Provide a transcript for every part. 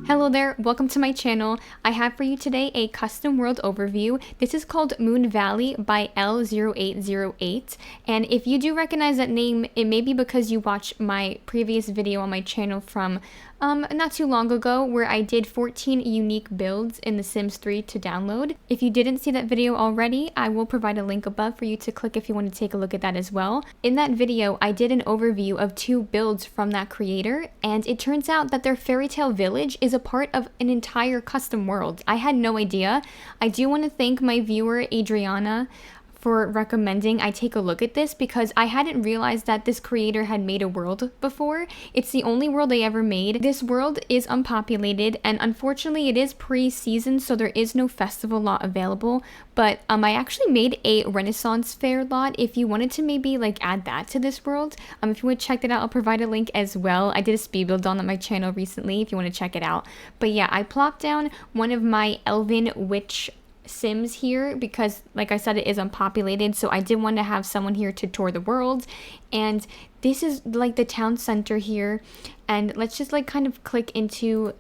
Hello there, welcome to my channel. I have for you today a custom world overview. This is called Moon Valley by L0808. And if you do recognize that name, it may be because you watched my previous video on my channel from not too long ago where I did 14 unique builds in The Sims 3 to download. If you didn't see that video already, I will provide a link above for you to click if you want to take a look at that as well. In that video, I did an overview of 2 builds from that creator, and it turns out that their Fairytale village is a part of an entire custom world. I had no idea. I do want to thank my viewer Adriana for recommending I take a look at this because I hadn't realized that this creator had made a world before. It's the only world they ever made. This world is unpopulated, and unfortunately it is pre-season, so there is no festival lot available, but I actually made a Renaissance fair lot if you wanted to maybe like add that to this world. If you want to check that out, I'll provide a link as well. I did a speed build on my channel recently if you want to check it out. But yeah, I plopped down one of my elven witch Sims here because, like I said, it is unpopulated, so I did want to have someone here to tour the world. And this is like the town center here, and let's just like kind of click into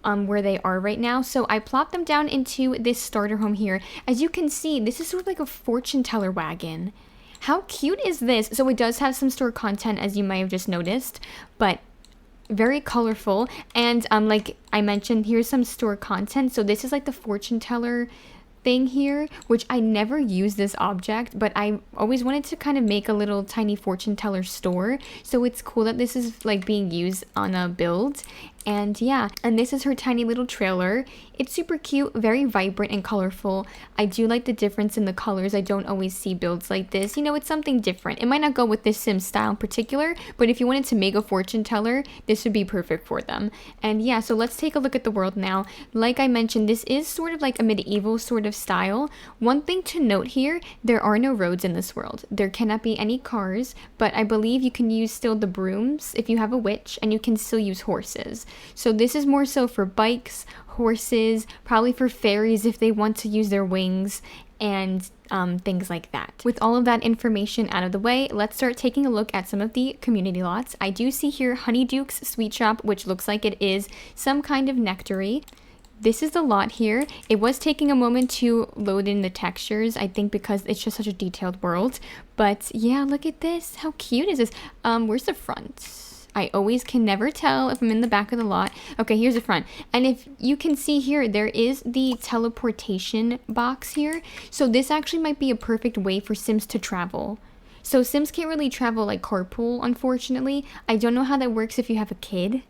where they are right now. So I plopped them down into this starter home here. As you can see, this is sort of like a fortune teller wagon. How cute is this? So it does have some store content, as you might have just noticed, but very colorful. And like I mentioned, here's some store content. So this is like the fortune teller thing here, which I never use this object, but I always wanted to kind of make a little tiny fortune teller store, so it's cool that this is like being used on a build. And yeah, and this is her tiny little trailer. It's super cute, very vibrant and colorful. I do like the difference in the colors. I don't always see builds like this. You know, it's something different. It might not go with this sim style in particular, but if you wanted to make a fortune teller, this would be perfect for them. And yeah, so let's take a look at the world now. Like I mentioned, this is sort of like a medieval sort of style. One thing to note here, there are no roads in this world. There cannot be any cars, but I believe you can use still the brooms if you have a witch, and you can still use horses. So this is more so for bikes, horses, probably for fairies if they want to use their wings, and things like that. With all of that information out of the way, let's start taking a look at some of the community lots. I do see here Honeyduke's Sweet Shop, which looks like it is some kind of nectary. This is the lot here. It was taking a moment to load in the textures, I think because it's just such a detailed world. But yeah, look at this. How cute is this? Where's the front? I always can never tell if I'm in the back of the lot. Okay, here's the front. And if you can see here, there is the teleportation box here. So this actually might be a perfect way for Sims to travel. So Sims can't really travel like carpool, unfortunately. I don't know how that works if you have a kid.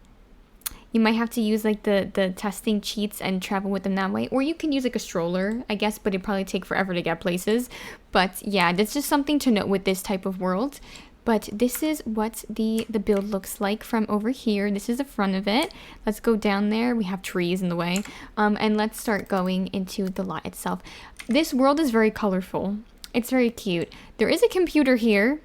You might have to use like the testing cheats and travel with them that way. Or you can use like a stroller, I guess, but it'd probably take forever to get places. But yeah, that's just something to note with this type of world. But this is what the build looks like from over here. This is the front of it. Let's go down there. We have trees in the way. And let's start going into the lot itself. This world is very colorful. It's very cute. There is a computer here,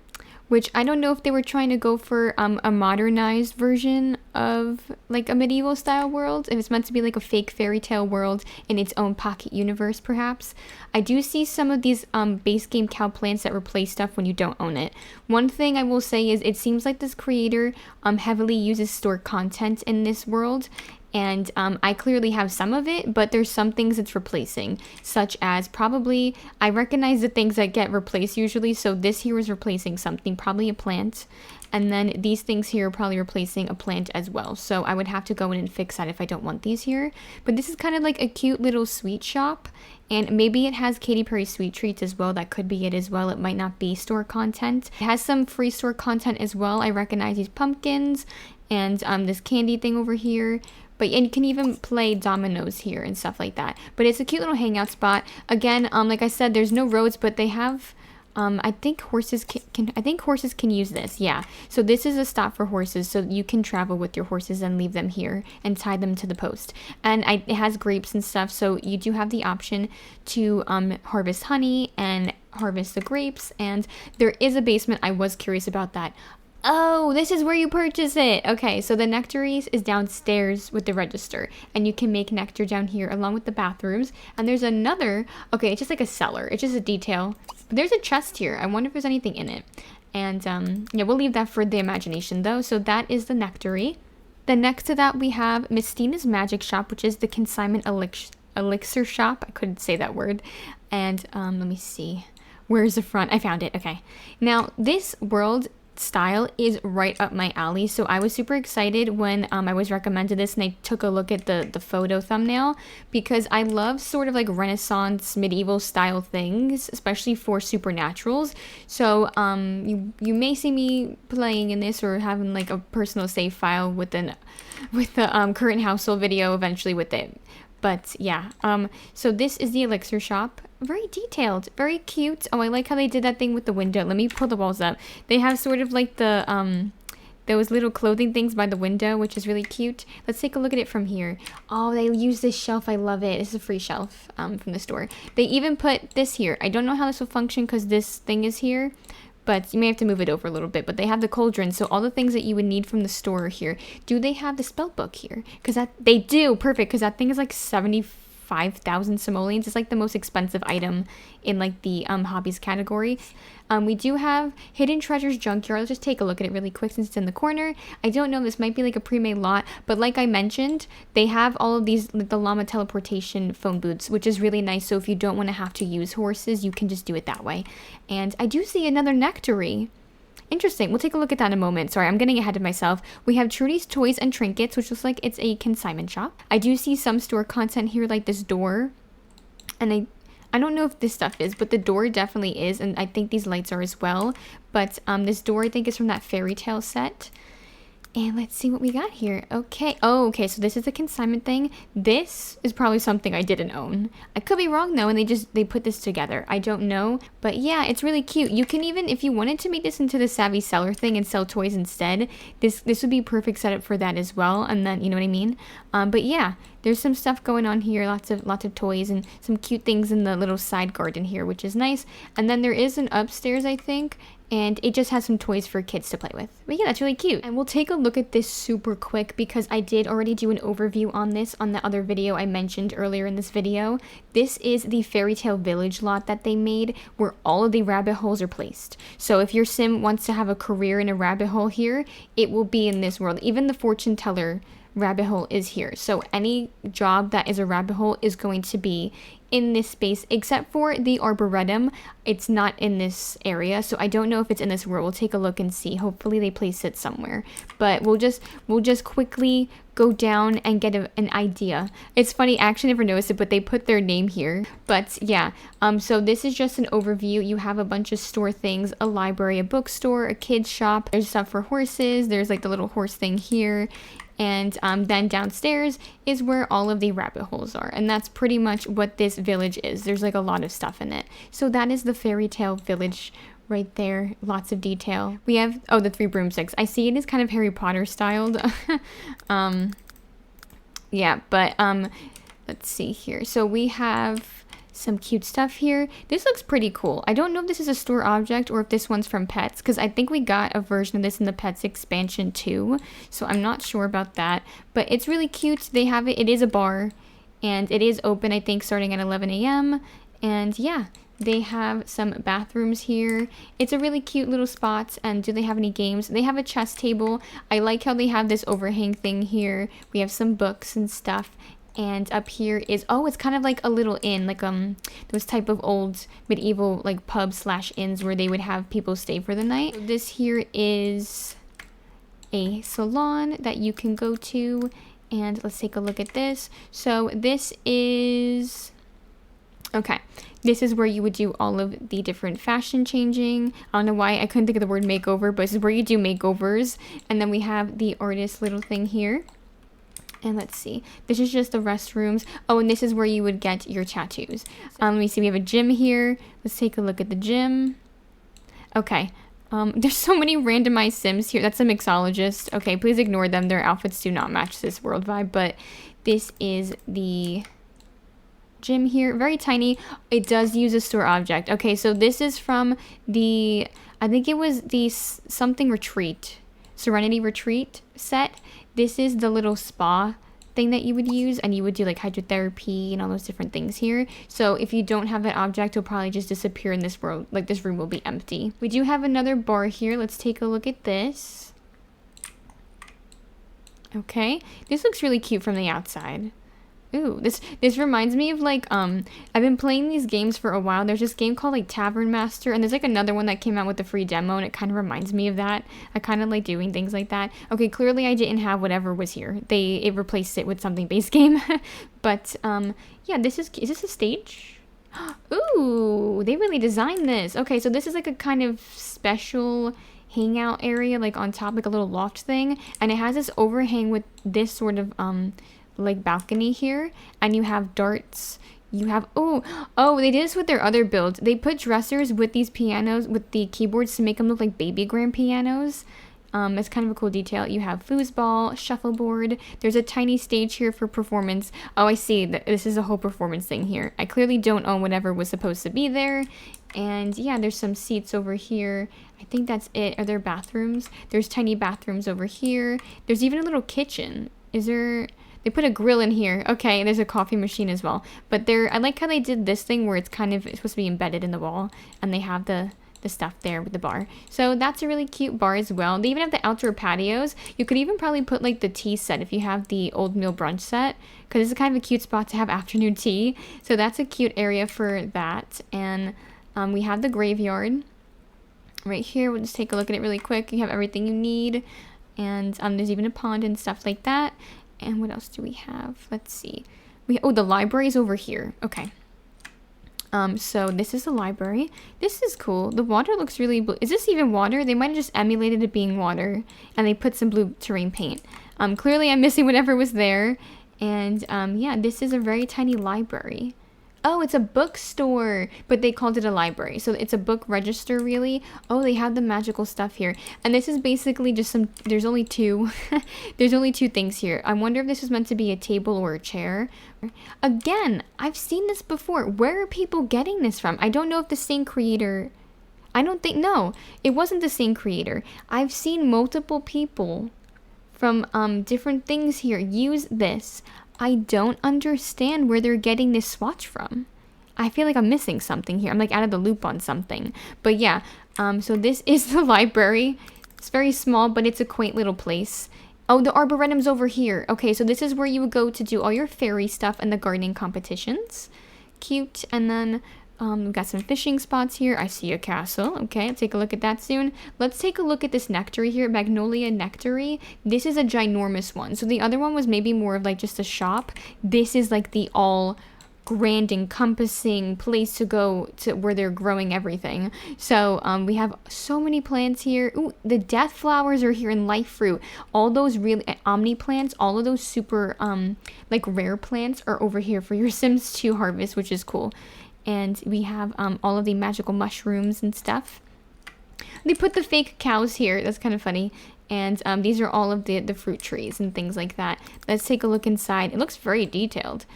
which I don't know if they were trying to go for a modernized version of like a medieval style world, if it's meant to be like a fake fairy tale world in its own pocket universe perhaps. I do see some of these base game cow plants that replace stuff when you don't own it. One thing I will say is it seems like this creator heavily uses store content in this world. And I clearly have some of it, but there's some things it's replacing, such as probably, I recognize the things that get replaced usually, so this here is replacing something, probably a plant, and then these things here are probably replacing a plant as well, so I would have to go in and fix that if I don't want these here. But this is kind of like a cute little sweet shop, and maybe it has Katy Perry sweet treats as well. That could be it as well. It might not be store content. It has some free store content as well. I recognize these pumpkins and this candy thing over here. But and you can even play dominoes here and stuff like that. But it's a cute little hangout spot. Again, like I said, there's no roads, but they have I think horses can use this. Yeah. So this is a stop for horses, so you can travel with your horses and leave them here and tie them to the post. And it has grapes and stuff, so you do have the option to harvest honey and harvest the grapes. And there is a basement. I was curious about that. Oh, this is where you purchase it. Okay, so the nectaries is downstairs with the register, and you can make nectar down here along with the bathrooms. And there's another, okay, it's just like a cellar. It's just a detail. But there's a chest here. I wonder if there's anything in it. And yeah, we'll leave that for the imagination though. So that is the nectary. Then next to that we have Mistina's Magic Shop, which is the Consignment elixir shop. I couldn't say that word. And let me see. Where's the front? I found it. Okay. Now this world style is right up my alley, so I was super excited when I was recommended this and I took a look at the photo thumbnail, because I love sort of like Renaissance medieval style things, especially for supernaturals. So you may see me playing in this or having like a personal save file with the current household video eventually with it. But yeah, so this is the elixir shop. Very detailed, very cute. Oh, I like how they did that thing with the window. Let me pull the walls up. They have sort of like the those little clothing things by the window, which is really cute. Let's take a look at it from here. Oh, they use this shelf. I love it. This is a free shelf from the store. They even put this here. I don't know how this will function because this thing is here, but you may have to move it over a little bit. But they have the cauldron, so all the things that you would need from the store are here. Do they have the spell book here? Because they do. Perfect, because that thing is like 75,000 simoleons. It's like the most expensive item in like the hobbies category. We do have Hidden Treasures Junkyard. Let's just take a look at it really quick since it's in the corner. I don't know, this might be like a pre-made lot, but like I mentioned, they have all of these, like the llama teleportation phone booths, which is really nice. So if you don't want to have to use horses, you can just do it that way. And I do see another nectary. Interesting. We'll take a look at that in a moment. Sorry, I'm getting ahead of myself. We have Trudy's Toys and Trinkets, which looks like it's a consignment shop. I do see some store content here, like this door. And I don't know if this stuff is, but the door definitely is. And I think these lights are as well. But this door, I think, is from that Fairytale set. And let's see what we got here. Okay. Oh, okay. So this is a consignment thing. This is probably something I didn't own. I could be wrong though, and they put this together. I don't know. But yeah, it's really cute. You can even, if you wanted to make this into the Savvy Seller thing and sell toys instead, this would be a perfect setup for that as well. And then, you know what I mean? But yeah, there's some stuff going on here. Lots of toys and some cute things in the little side garden here, which is nice. And then there is an upstairs, I think. And it just has some toys for kids to play with. But yeah, that's really cute. And we'll take a look at this super quick because I did already do an overview on this on the other video I mentioned earlier in this video. This is the Fairytale Village lot that they made where all of the rabbit holes are placed. So if your sim wants to have a career in a rabbit hole here, it will be in this world. Even the fortune teller rabbit hole is here. So any job that is a rabbit hole is going to be in this space, except for the arboretum. It's not in this area, so I don't know if it's in this world. We'll take a look and see. Hopefully they place it somewhere, but we'll just quickly go down and get an idea. It's funny, I actually never noticed it, but they put their name here. But yeah, so this is just an overview. You have a bunch of store things, a library, a bookstore, a kids shop. There's stuff for horses. There's like the little horse thing here. And then downstairs is where all of the rabbit holes are. And that's pretty much what this village is. There's like a lot of stuff in it. So that is the Fairytale Village right there. Lots of detail. We have, oh, the 3 broomsticks. I see it is kind of Harry Potter styled. Yeah, but let's see here. So we have some cute stuff here. This looks pretty cool. I don't know if this is a store object or if this one's from Pets, because I think we got a version of this in the Pets expansion too, so I'm not sure about that, but it's really cute. They have it. It is a bar and it is open, I think, starting at 11 a.m. and yeah, they have some bathrooms here. It's a really cute little spot. And do they have any games? They have a chess table. I like how they have this overhang thing here. We have some books and stuff. And up here is, oh, it's kind of like a little inn, like those type of old medieval like pubs / inns where they would have people stay for the night. So this here is a salon that you can go to, and let's take a look at this. So this is, okay, this is where you would do all of the different fashion changing. I don't know why I couldn't think of the word makeover, but this is where you do makeovers. And then we have the artist little thing here. And let's see, this is just the restrooms. Oh, and this is where you would get your tattoos. Let me see, we have a gym here. Let's take a look at the gym. Okay, there's so many randomized sims here. That's a mixologist. Okay, please ignore them. Their outfits do not match this world vibe, but this is the gym here. Very tiny. It does use a store object. Okay, so this is from the, I think it was the something retreat, Serenity Retreat set. This is the little spa thing that you would use, and you would do like hydrotherapy and all those different things here. So if you don't have that object, it'll probably just disappear in this world. Like this room will be empty. We do have another bar here. Let's take a look at this. Okay, this looks really cute from the outside. Ooh, this reminds me of like I've been playing these games for a while. There's this game called like Tavern Master, and there's like another one that came out with the free demo, and it kind of reminds me of that. I kind of like doing things like that. Okay, clearly I didn't have whatever was here. It replaced it with something base game. But yeah, is this a stage? Ooh, they really designed this. Okay, so this is like a kind of special hangout area, like on top, like a little loft thing, and it has this overhang with this sort of like balcony here, and you have darts. You have oh they did this with their other builds. They put dressers with these pianos, with the keyboards, to make them look like baby grand pianos. It's kind of a cool detail. You have foosball, shuffleboard. There's a tiny stage here for performance. Oh, I see. This is a whole performance thing here. I clearly don't own whatever was supposed to be there. And yeah, there's some seats over here. I think that's it. Are there bathrooms? There's tiny bathrooms over here. There's even a little kitchen. They put a grill in here. Okay, there's a coffee machine as well. But I like how they did this thing where it's supposed to be embedded in the wall, and they have the stuff there with the bar. So that's a really cute bar as well. They even have the outdoor patios. You could even probably put like the tea set if you have the old meal brunch set, because it's kind of a cute spot to have afternoon tea. So that's a cute area for that. And we have the graveyard right here. We'll just take a look at it really quick. You have everything you need, and there's even a pond and stuff like that. And what else do we have? Let's see. The library is over here. Okay. So this is the library. This is cool. The water looks really blue. Is this even water? They might have just emulated it being water, and they put some blue terrain paint. Clearly I'm missing whatever was there. And yeah, this is a very tiny library. Oh, it's a bookstore, but they called it a library. So it's a book register, really. Oh, they have the magical stuff here. And this is basically just there's only two. There's only two things here. I wonder if this was meant to be a table or a chair. Again, I've seen this before. Where are people getting this from? I don't know if the same creator... No, it wasn't the same creator. I've seen multiple people from different things here use this. I don't understand where they're getting this swatch from. I feel like I'm missing something here. I'm like out of the loop on something. But yeah, so this is the library. It's very small, but it's a quaint little place. Oh, the arboretum's over here. Okay, so this is where you would go to do all your fairy stuff and the gardening competitions. Cute. And then we've got some fishing spots here. I see a castle. Okay, let's take a look at that soon. Let's take a look at this nectary here, Magnolia nectary. This is a ginormous one. So the other one was maybe more of like just a shop. This is like the all grand encompassing place to go to where they're growing everything. So we have so many plants here. Ooh, the death flowers are here in life fruit. All those really omni plants, all of those super like rare plants are over here for your Sims 2 harvest, which is cool. And we have all of the magical mushrooms and stuff. They put the fake cows here. That's kind of funny. And these are all of the fruit trees and things like that. Let's take a look inside. It looks very detailed.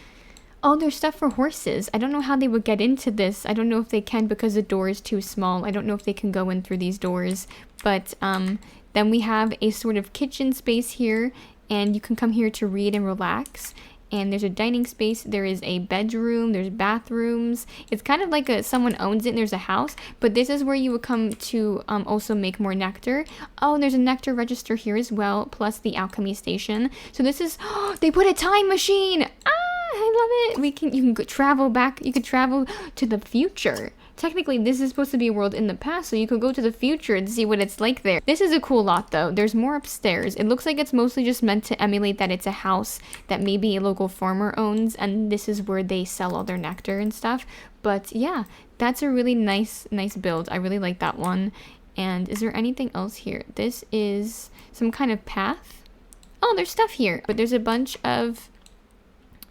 Oh, there's stuff for horses. I don't know how they would get into this. I don't know if they can because the door is too small. I don't know if they can go in through these doors. But then we have a sort of kitchen space here. And you can come here to read and relax. And there's a dining space. There is a bedroom. There's bathrooms. It's kind of like someone owns it and there's a house. But this is where you would come to also make more nectar. Oh, there's a nectar register here as well. Plus the alchemy station. So this is... Oh, they put a time machine! I love it. You can travel back. You could travel to the future. Technically, this is supposed to be a world in the past, so you could go to the future and see what it's like there. This is a cool lot, though. There's more upstairs. It looks like it's mostly just meant to emulate that it's a house that maybe a local farmer owns, and this is where they sell all their nectar and stuff. But yeah, that's a really nice build. I really like that one. And is there anything else here? This is some kind of path. Oh, there's stuff here. But there's a bunch of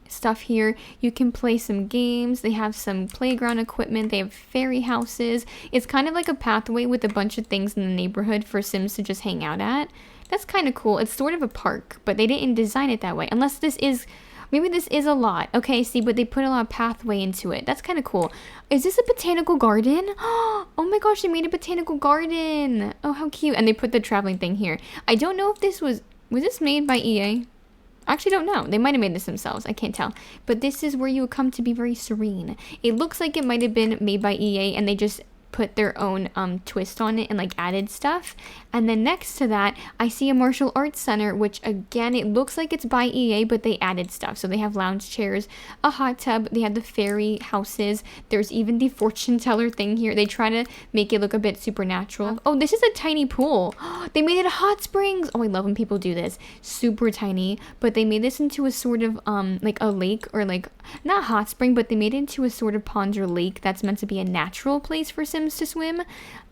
stuff here. You can play some games. They have some playground equipment. They have fairy houses. It's kind of like a pathway with a bunch of things in the neighborhood for Sims to just hang out at. That's kind of cool. It's sort of a park, but they didn't design it that way. Unless this is... Maybe this is a lot. Okay, see, but they put a lot of pathway into it. That's kind of cool. Is this a botanical garden? Oh my gosh, they made a botanical garden. Oh, how cute. And they put the traveling thing here. I don't know if this was this made by EA? I actually don't know. They might have made this themselves. I can't tell. But this is where you would come to be very serene. It looks like it might have been made by EA and they just put their own twist on it and like added stuff. And then next to that, I see a martial arts center, which again, it looks like it's by EA, but they added stuff. So they have lounge chairs, a hot tub, they have the fairy houses. There's even the fortune teller thing here. They try to make it look a bit supernatural. Oh, this is a tiny pool. They made it a hot springs. Oh, I love when people do this. Super tiny, but they made this into a sort of like a lake, or like not hot spring, but they made it into a sort of pond or lake that's meant to be a natural place for Sims to swim.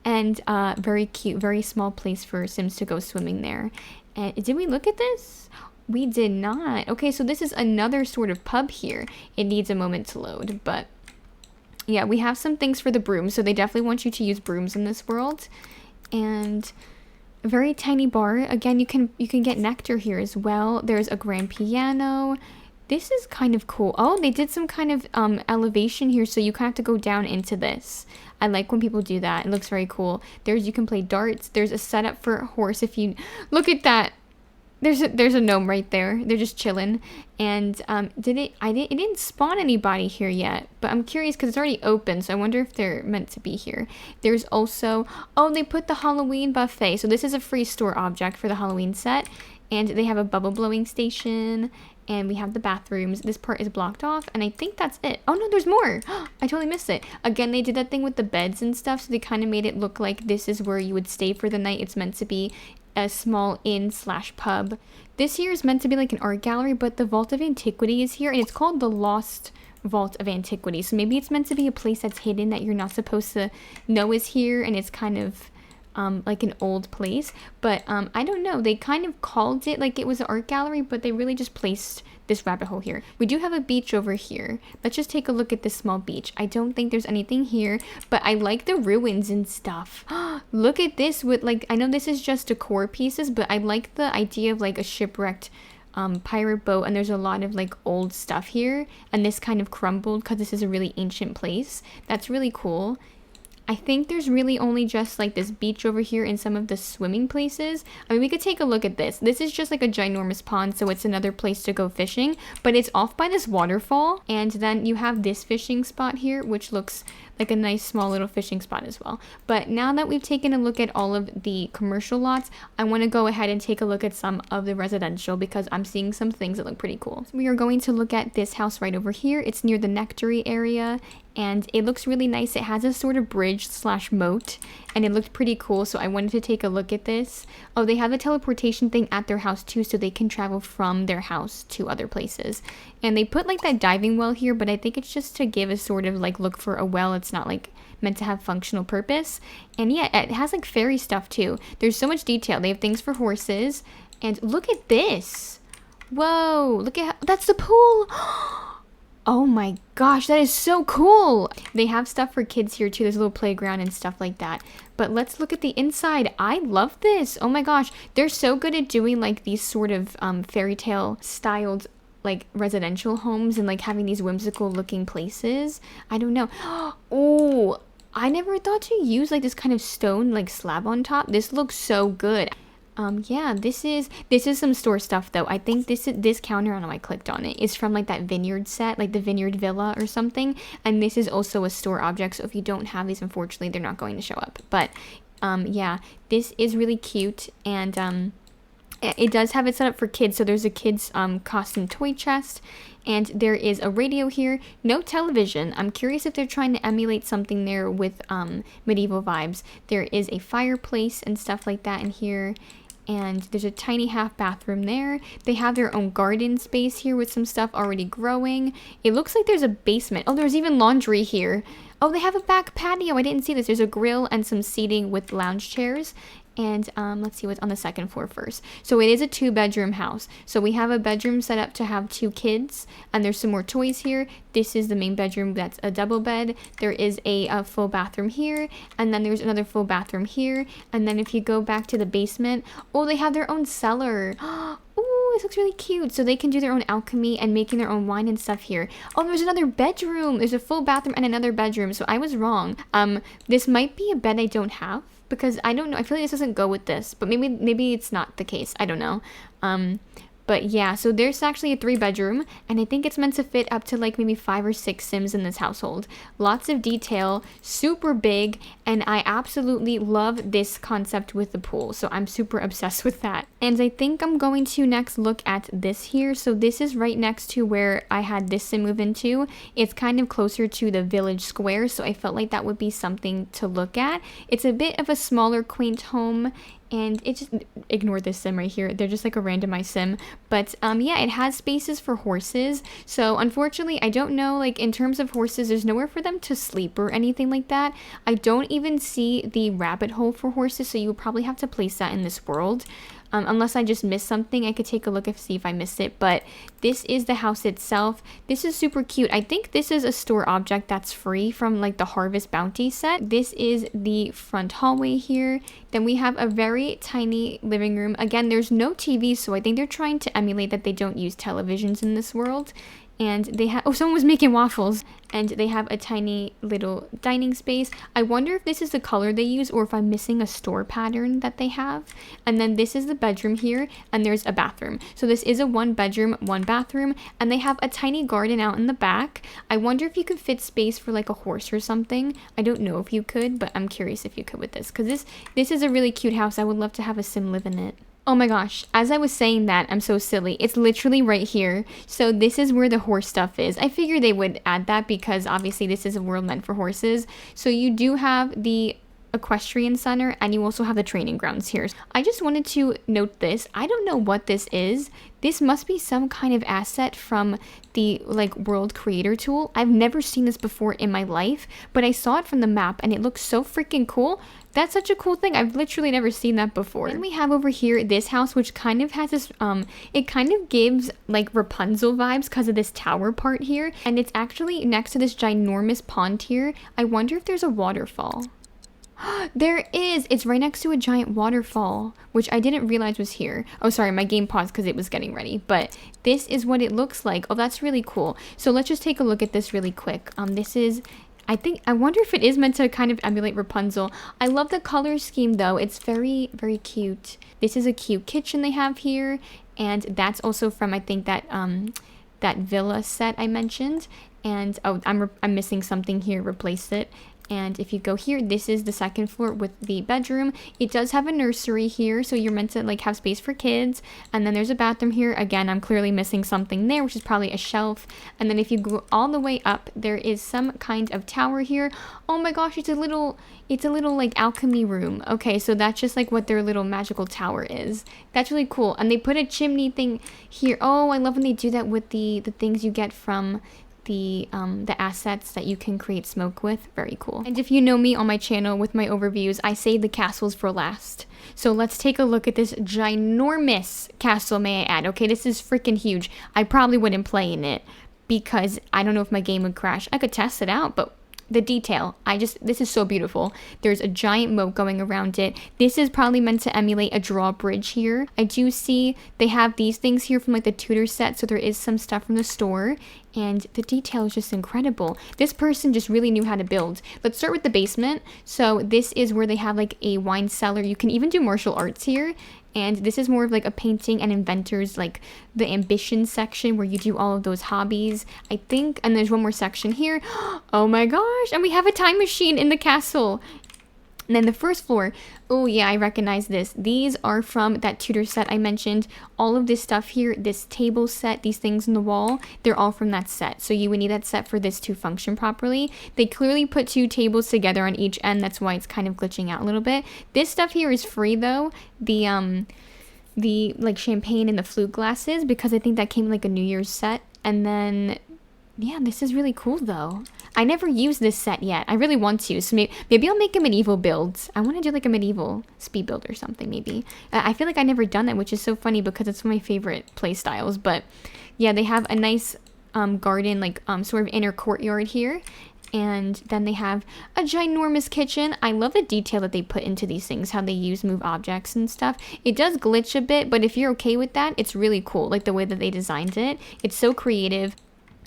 And very cute, very small place for Sims to go swimming there. And did we look at this? We did not. Okay, so this is another sort of pub here. It needs a moment to load, but yeah, we have some things for the brooms. So they definitely want you to use brooms in this world. And a very tiny bar. Again, you can get nectar here as well. There's a grand piano. This is kind of cool. Oh, they did some kind of elevation here, so you kind of have to go down into this. I like when people do that. It looks very cool. You can play darts. There's a setup for a horse. If you look at that, there's a gnome right there. They're just chilling. And it didn't spawn anybody here yet, but I'm curious because it's already open, so I wonder if they're meant to be here. There's also, oh, they put the Halloween buffet. So this is a free store object for the Halloween set, and they have a bubble blowing station. And we have the bathrooms. This part is blocked off, and I think that's it. Oh no, there's more. I totally missed it. Again, they did that thing with the beds and stuff, so they kind of made it look like this is where you would stay for the night. It's meant to be a small inn/pub. This here is meant to be like an art gallery, but the Vault of Antiquity is here, and it's called the Lost Vault of Antiquity. So maybe it's meant to be a place that's hidden that you're not supposed to know is here, and it's kind of like an old place, but I don't know, they kind of called it like it was an art gallery, but they really just placed this rabbit hole here. We do have a beach over here. Let's just take a look at this small beach. I don't think there's anything here, but I like the ruins and stuff. Look at this with like, I know this is just decor pieces, but I like the idea of like a shipwrecked pirate boat, and there's a lot of like old stuff here, and this kind of crumbled because this is a really ancient place. That's really cool. I think there's really only just like this beach over here and some of the swimming places. I mean, we could take a look at this. This is just like a ginormous pond, so it's another place to go fishing, but it's off by this waterfall. And then you have this fishing spot here, which looks like a nice small little fishing spot as well. But now that we've taken a look at all of the commercial lots, I want to go ahead and take a look at some of the residential because I'm seeing some things that look pretty cool. So we are going to look at this house right over here. It's near the nectary area, and it looks really nice. It has a sort of bridge/moat, and it looked pretty cool, so I wanted to take a look at this. Oh, they have a teleportation thing at their house too, so they can travel from their house to other places. And they put like that diving well here, but I think it's just to give a sort of like look for a well. It's not like meant to have functional purpose. And yeah, it has like fairy stuff too. There's so much detail. They have things for horses, and look at this. Whoa, look at how, that's the pool. Oh my gosh, that is so cool. They have stuff for kids here too. There's a little playground and stuff like that. But let's look at the inside. I love this. Oh my gosh, they're so good at doing like these sort of fairy tale styled like residential homes and like having these whimsical looking places. I don't know. Oh, I never thought to use like this kind of stone like slab on top. This looks so good. Yeah, this is some store stuff though. I think this counter, I don't know, I clicked on it. It's from like that vineyard set, like the vineyard villa or something. And this is also a store object. So if you don't have these, unfortunately, they're not going to show up. But yeah, this is really cute, and it does have it set up for kids. So there's a kids costume toy chest, and there is a radio here. No television. I'm curious if they're trying to emulate something there with medieval vibes. There is a fireplace and stuff like that in here. And there's a tiny half bathroom there. They have their own garden space here with some stuff already growing. It looks like there's a basement. Oh, there's even laundry here. Oh, they have a back patio. I didn't see this. There's a grill and some seating with lounge chairs. And let's see what's on the second floor first. So it is a 2-bedroom house. So we have a bedroom set up to have 2 kids, and there's some more toys here. This is the main bedroom. That's a double bed. There is a full bathroom here, and then there's another full bathroom here. And then if you go back to the basement, oh, they have their own cellar. Oh, this looks really cute. So they can do their own alchemy and making their own wine and stuff here. Oh, there's another bedroom. There's a full bathroom and another bedroom. So I was wrong. This might be a bed I don't have, because I don't know. I feel like this doesn't go with this, but maybe it's not the case. I don't know. But yeah, so there's actually a 3-bedroom, and I think it's meant to fit up to like maybe 5 or 6 Sims in this household. Lots of detail, super big, and I absolutely love this concept with the pool. So I'm super obsessed with that. And I think I'm going to next look at this here. So this is right next to where I had this Sim move into. It's kind of closer to the village square, so I felt like that would be something to look at. It's a bit of a smaller, quaint home, and it just, ignore this Sim right here, they're just like a randomized Sim. But yeah, it has spaces for horses. So unfortunately, I don't know, like in terms of horses, there's nowhere for them to sleep or anything like that. I don't even see the rabbit hole for horses, so you would probably have to place that in this world. Unless I just missed something, I could take a look and see if I missed it. But this is the house itself. This is super cute. I think this is a store object that's free from like the Harvest Bounty set. This is the front hallway here. Then we have a very tiny living room. Again, there's no TV, so I think they're trying to emulate that they don't use televisions in this world. And they have, oh, someone was making waffles. And they have a tiny little dining space. I wonder if this is the color they use or if I'm missing a store pattern that they have. And then this is the bedroom here, and there's a bathroom. So this is a 1-bedroom, 1-bathroom, and they have a tiny garden out in the back. I wonder if you could fit space for like a horse or something. I don't know if you could, but I'm curious if you could with this, because this is a really cute house. I would love to have a Sim live in it. Oh my gosh, as I was saying that, I'm so silly. It's literally right here. So this is where the horse stuff is. I figured they would add that because obviously this is a world meant for horses. So you do have the equestrian center, and you also have the training grounds here. I just wanted to note this. I don't know what this is. This must be some kind of asset from the like world creator tool. I've never seen this before in my life, but I saw it from the map and it looks so freaking cool. That's such a cool thing. I've literally never seen that before. Then we have over here this house, which kind of has this, it kind of gives like Rapunzel vibes because of this tower part here. And it's actually next to this ginormous pond here. I wonder if there's a waterfall. There is! It's right next to a giant waterfall, which I didn't realize was here. Oh, sorry, my game paused because it was getting ready. But this is what it looks like. Oh, that's really cool. So let's just take a look at this really quick. This is... I wonder if it is meant to kind of emulate Rapunzel. I love the color scheme though. It's very, very cute. This is a cute kitchen they have here. And that's also from, I think, that villa set I mentioned. And, oh, I'm missing something here. Replace it. And if you go here, this is the 2nd floor with the bedroom. It does have a nursery here, so you're meant to like have space for kids. And then there's a bathroom here. Again, I'm clearly missing something there, which is probably a shelf. And then if you go all the way up, there is some kind of tower here. Oh my gosh, it's a little like alchemy room. Okay, so that's just like what their little magical tower is. That's really cool. And they put a chimney thing here. Oh, I love when they do that with the things you get from the assets that you can create smoke with. Very cool. And if you know me on my channel with my overviews, I save the castles for last. So let's take a look at this ginormous castle, may I add. Okay, this is freaking huge. I probably wouldn't play in it because I don't know if my game would crash. I could test it out, but the detail, this is so beautiful. There's a giant moat going around it. This is probably meant to emulate a drawbridge here. I do see they have these things here from like the Tudor set, so there is some stuff from the store, and the detail is just incredible. This person just really knew how to build. Let's start with the basement. So this is where they have like a wine cellar. You can even do martial arts here. And this is more of like a painting and inventors, like the ambition section where you do all of those hobbies, I think. And there's one more section here. Oh my gosh. And we have a time machine in the castle. And then the 1st floor, oh yeah, I recognize this. These are from that Tudor set I mentioned. All of this stuff here, this table set, these things in the wall, they're all from that set. So you would need that set for this to function properly. They clearly put 2 tables together on each end. That's why it's kind of glitching out a little bit. This stuff here is free though. The like champagne and the flute glasses, because I think that came like a New Year's set. And then, yeah, this is really cool though. I never used this set yet. I really want to. So maybe I'll make a medieval build. I want to do like a medieval speed build or something maybe. I feel like I never done that, which is so funny because it's one of my favorite play styles. But yeah, they have a nice garden, like sort of inner courtyard here. And then they have a ginormous kitchen. I love the detail that they put into these things, how they move objects and stuff. It does glitch a bit, but if you're okay with that, it's really cool. Like the way that they designed it. It's so creative.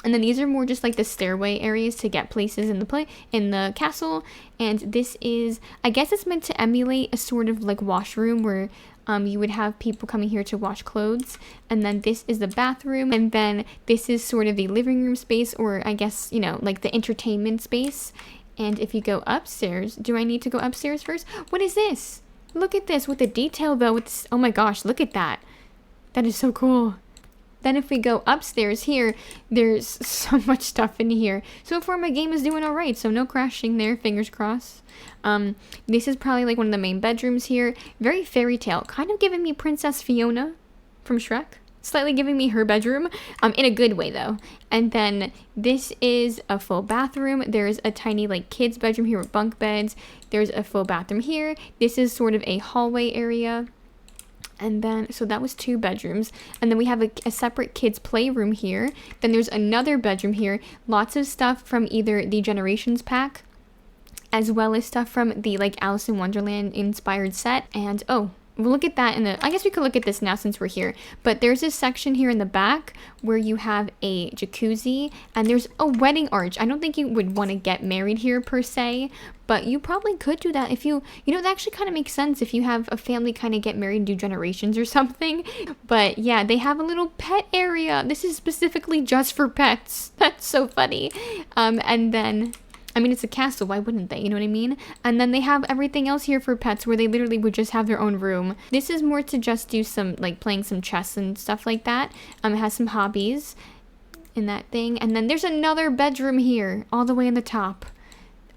And then these are more just like the stairway areas to get places in the castle. And this is, I guess it's meant to emulate a sort of like washroom where You would have people coming here to wash clothes, and then this is the bathroom, and then this is sort of the living room space, or I guess, you know, like the entertainment space. And if you go upstairs, do I need to go upstairs first? What is this? Look at this with the detail though. It's, oh my gosh, look at that. That is so cool. Then if we go upstairs here, there's so much stuff in here. So far my game is doing all right, so no crashing there, fingers crossed. This is probably like one of the main bedrooms here. Very fairy tale, kind of giving me Princess Fiona from Shrek. Slightly giving me her bedroom, in a good way though. And then this is a full bathroom. There's a tiny like kids bedroom here with bunk beds. There's a full bathroom here. This is sort of a hallway area. And then, so that was 2 bedrooms. And then we have a separate kids playroom here. Then there's another bedroom here. Lots of stuff from either the Generations pack, as well as stuff from the like Alice in Wonderland inspired set. And oh, we'll look at that in the, I guess we could look at this now since we're here. But there's this section here in the back where you have a jacuzzi, and there's a wedding arch. I don't think you would want to get married here per se, but you probably could do that if you know, that actually kind of makes sense if you have a family kind of get married and do generations or something. But yeah, they have a little pet area. This is specifically just for pets. That's so funny. And then, I mean, it's a castle, why wouldn't they? You know what I mean? And then they have everything else here for pets where they literally would just have their own room. This is more to just do some, like, playing some chess and stuff like that. It has some hobbies in that thing. And then there's another bedroom here, all the way in the top.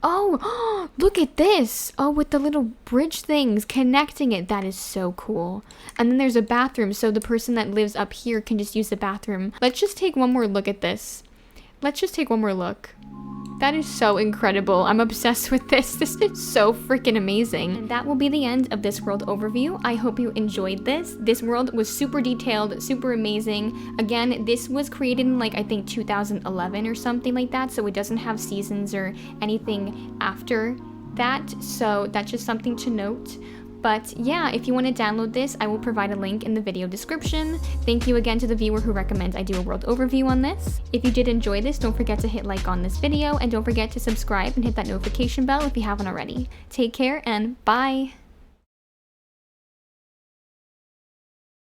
Oh, look at this. Oh, with the little bridge things connecting it. That is so cool. And then there's a bathroom, so the person that lives up here can just use the bathroom. Let's just take one more look at this. Let's just take one more look. That is so incredible. I'm obsessed with this. This is so freaking amazing. And that will be the end of this world overview. I hope you enjoyed this. This world was super detailed, super amazing. Again, this was created in like, I think 2011 or something like that. So it doesn't have seasons or anything after that. So that's just something to note. But yeah, if you want to download this, I will provide a link in the video description. Thank you again to the viewer who recommends I do a world overview on this. If you did enjoy this, don't forget to hit like on this video, and don't forget to subscribe and hit that notification bell if you haven't already. Take care and bye!